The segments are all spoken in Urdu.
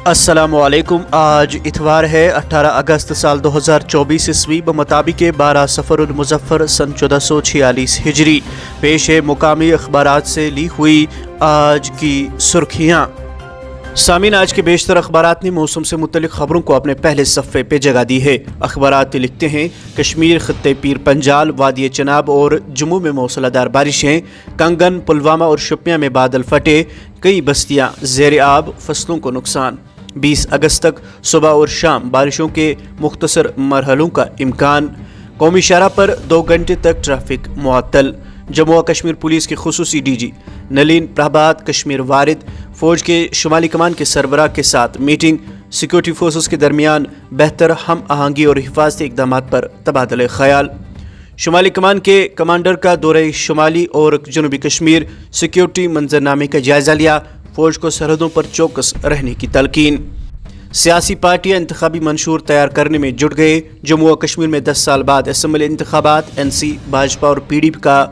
السلام علیکم۔ آج اتوار ہے 18 اگست سال 2024 عیسوی بمطابق 12 صفر المظفر سن 1446 ہجری۔ پیش ہے مقامی اخبارات سے لی ہوئی آج کی سرخیاں۔ سامعین، آج کے بیشتر اخبارات نے موسم سے متعلق خبروں کو اپنے پہلے صفحے پہ جگہ دی ہے۔ اخبارات لکھتے ہیں کشمیر، خطے پیر پنجال، وادی چناب اور جموں میں موسلادھار بارشیں، کنگن، پلوامہ اور شوپیاں میں بادل پھٹے، کئی بستیاں زیر آب، فصلوں کو نقصان۔ 20 اگست تک صبح اور شام بارشوں کے مختصر مرحلوں کا امکان۔ قومی شاہراہ پر 2 گھنٹے تک ٹریفک معطل۔ جموں و کشمیر پولیس کے خصوصی ڈی جی نلین پربھات کشمیر وارد، فوج کے شمالی کمان کے سربراہ کے ساتھ میٹنگ۔ سیکورٹی فورسز کے درمیان بہتر ہم آہنگی اور حفاظتی اقدامات پر تبادلہ خیال۔ شمالی کمان کے کمانڈر کا دورہ شمالی اور جنوبی کشمیر، سیکورٹی منظرنامے کا جائزہ لیا، فوج کو سرحدوں پر چوکس رہنے کی تلقین۔ سیاسی پارٹیاں انتخابی منشور تیار کرنے میں جٹ گئے۔ جموں و کشمیر میں 10 سال بعد اسمبلی انتخابات، این سی، بھاجپا اور پی ڈی پی کا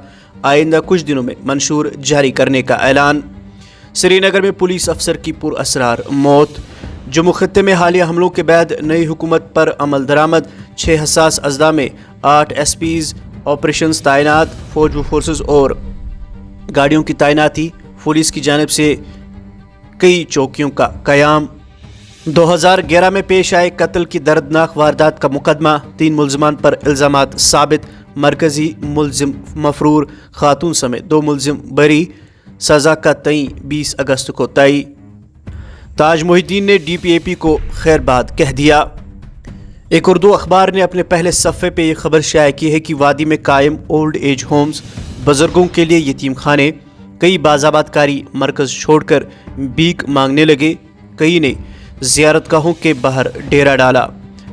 آئندہ کچھ دنوں میں منشور جاری کرنے کا اعلان۔ سری نگر میں پولیس افسر کی پراسرار موت۔ جموں خطے میں حالیہ حملوں کے بعد نئی حکومت پر عمل درآمد، 6 حساس اضلاع میں 8 ایس پیز، آپریشنز تعینات، فوج و فورسز اور گاڑیوں کی تعیناتی، پولیس کی جانب سے کئی چوکیوں کا قیام۔ 2011 میں پیش آئے قتل کی دردناک واردات کا مقدمہ، 3 ملزمان پر الزامات ثابت، مرکزی ملزم مفرور، خاتون سمیت 2 ملزم بری، سزا کا تعین 20 اگست کو طے۔ تاج محی الدین نے ڈی پی اے پی کو خیر باد کہہ دیا۔ ایک اردو اخبار نے اپنے پہلے صفحے پہ یہ خبر شائع کی ہے کہ وادی میں قائم اولڈ ایج ہومز، بزرگوں کے لیے یتیم خانے، کئی بازآباد کاری مرکز چھوڑ کر بھیک مانگنے لگے، کئی نے زیارت گاہوں کے باہر ڈیرا ڈالا۔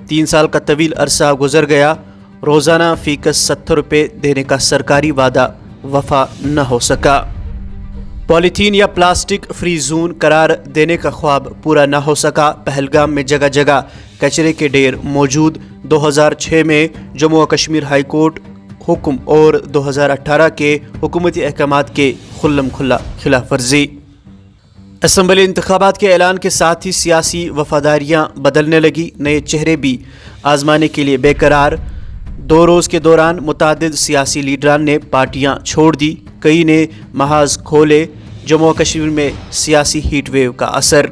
3 سال کا طویل عرصہ گزر گیا، روزانہ فی کس 70 روپے دینے کا سرکاری وعدہ وفا نہ ہو سکا۔ پولیتھین یا پلاسٹک فری زون قرار دینے کا خواب پورا نہ ہو سکا۔ پہلگام میں جگہ جگہ کچرے کے ڈھیر موجود۔ 2006 میں جموں و کشمیر ہائی کورٹ حکم اور 2018 کے حکومتی احکامات کے کھلم کھلا خلاف ورزی۔ اسمبلی انتخابات کے اعلان کے ساتھ ہی سیاسی وفاداریاں بدلنے لگی، نئے چہرے بھی آزمانے کے لیے بے قرار۔ 2 روز کے دوران متعدد سیاسی لیڈران نے پارٹیاں چھوڑ دی، کئی نے محاذ کھولے۔ جموں و کشمیر میں سیاسی ہیٹ ویو کا اثر۔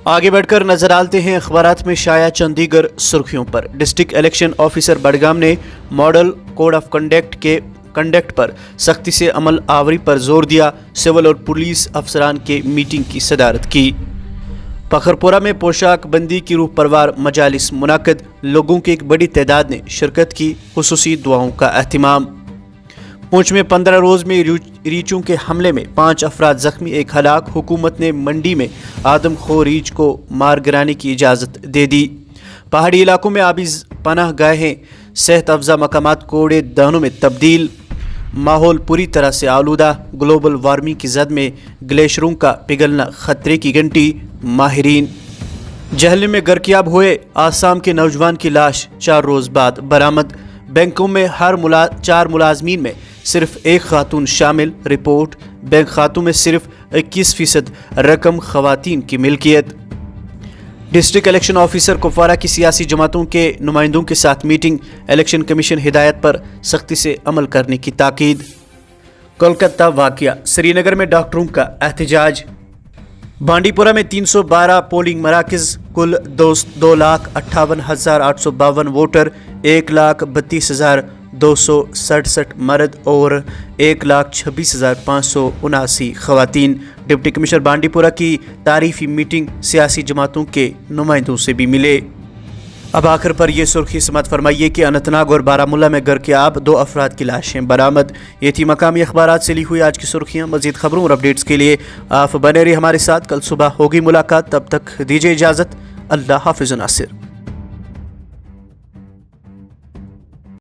آگے بڑھ کر نظر ڈالتے ہیں اخبارات میں شائع چند دیگر سرخیوں پر۔ ڈسٹرکٹ الیکشن آفیسر بڈگام نے ماڈل کوڈ آف کنڈکٹ پر سختی سے عمل آوری پر زور دیا، سول اور پولیس افسران کے میٹنگ کی صدارت کی۔ پکھرپورہ میں پوشاک بندی کی روح پروار مجالس منعقد، لوگوں کی ایک بڑی تعداد نے شرکت کی، خصوصی دعاؤں کا اہتمام۔ پونچھ میں 15 روز میں ریچھوں کے حملے میں 5 افراد زخمی، 1 ہلاک۔ حکومت نے منڈی میں آدم خور ریچھ کو مار گرانے کی اجازت دے دی۔ پہاڑی علاقوں میں آبی پناہ گاہیں، صحت افزا مقامات کوڑے دانوں میں تبدیل۔ ماحول پوری طرح سے آلودہ، گلوبل وارمنگ کی زد میں گلیشیروں کا پگھلنا خطرے کی گھنٹی۔ ماہرین جہلم میں گرکیاب ہوئے آسام کے نوجوان کی لاش 4 روز بعد برآمد۔ بینکوں میں ہر 4 ملازمین میں صرف 1 خاتون شامل، رپورٹ۔ بینک خاتوں میں صرف 21% رقم خواتین کی ملکیت۔ ڈسٹرکٹ الیکشن آفیسر کپوارہ کی سیاسی جماعتوں کے نمائندوں کے ساتھ میٹنگ، الیکشن کمیشن ہدایت پر سختی سے عمل کرنے کی تاکید۔ کولکتہ واقعہ، سری نگر میں ڈاکٹروں کا احتجاج۔ بانڈی پورہ میں 312 پولنگ مراکز، کل 2,58,852 ووٹر، 1,32,267 مرد اور 1,26,579 خواتین۔ ڈپٹی کمشنر بانڈی پورہ کی تعریفی میٹنگ، سیاسی جماعتوں کے نمائندوں سے بھی ملے۔ اب آخر پر یہ سرخی سماعت فرمائیے کہ اننت ناگ اور بارہمولہ میں گرکیاب 2 افراد کی لاشیں برآمد۔ یہ تھی مقامی اخبارات سے لی ہوئی آج کی سرخیاں۔ مزید خبروں اور اپڈیٹس کے لیے آپ بنے رہیے ہمارے ساتھ۔ کل صبح ہوگی ملاقات، تب تک دیجیے اجازت۔ اللہ حافظ ناصر۔